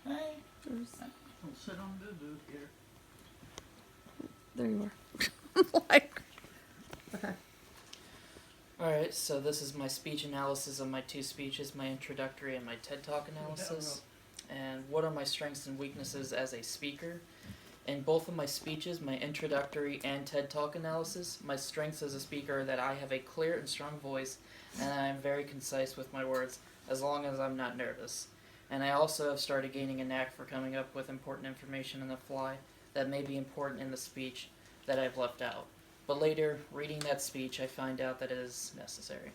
Hey, There's, don't sit on doo-doo here. there you are. Like, okay. Alright, so this is my speech analysis of my two speeches, my introductory and my TED Talk analysis. And what are my strengths and weaknesses as a speaker? In both of my speeches, my introductory and TED Talk analysis, my strengths as a speaker are that I have a clear and strong voice and I am very concise with my words as long as I'm not nervous. And I also have started gaining a knack for coming up with important information on the fly that may be important in the speech that I've left out. But later, reading that speech, I find out that it is necessary.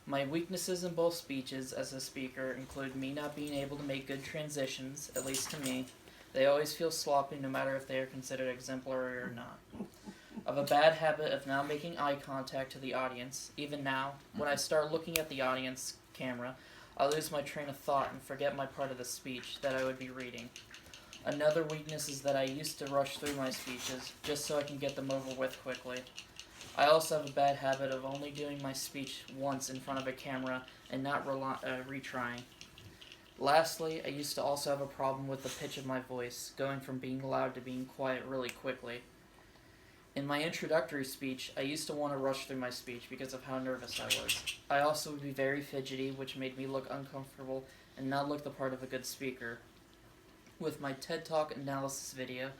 My weaknesses in both speeches as a speaker include me not being able to make good transitions, at least to me. They always feel sloppy no matter if they are considered exemplary or not. I have a bad habit of not making eye contact to the audience. Even now, when I start looking at the audience camera, I lose my train of thought and forget my part of the speech that I would be reading. Another weakness is that I used to rush through my speeches just so I can get them over with quickly. I also have a bad habit of only doing my speech once in front of a camera and not retrying. Lastly, I used to also have a problem with the pitch of my voice, going from being loud to being quiet really quickly. In my introductory speech, I used to want to rush through my speech because of how nervous I was. I also would be very fidgety, which made me look uncomfortable and not look the part of a good speaker. With my TED Talk analysis video,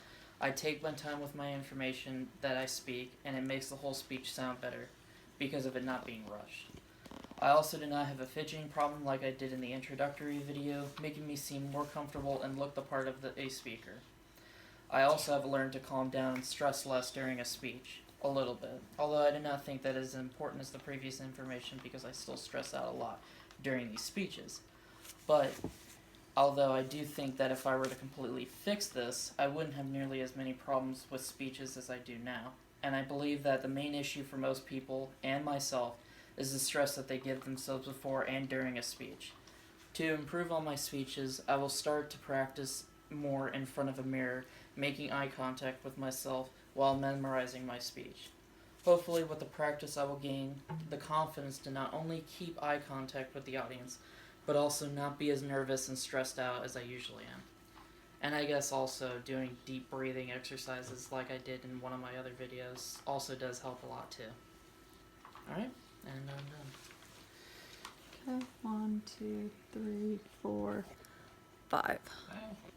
I take my time with my information that I speak, and it makes the whole speech sound better because of it not being rushed. I also do not have a fidgeting problem like I did in the introductory video, making me seem more comfortable and look the part of a speaker. I also have learned to calm down and stress less during a speech, a little bit, although I do not think that is as important as the previous information because I still stress out a lot during these speeches. But although I do think that if I were to completely fix this, I wouldn't have nearly as many problems with speeches as I do now. And I believe that the main issue for most people, and myself, is the stress that they give themselves before and during a speech. To improve on my speeches, I will start to practice more in front of a mirror, making eye contact with myself while memorizing my speech. Hopefully, with the practice, I will gain the confidence to not only keep eye contact with the audience, but also not be as nervous and stressed out as I usually am. And I guess also doing deep breathing exercises like I did in one of my other videos also does help a lot too. Alright, and I'm done. Okay, 1, 2, 3, 4, 5. Hey.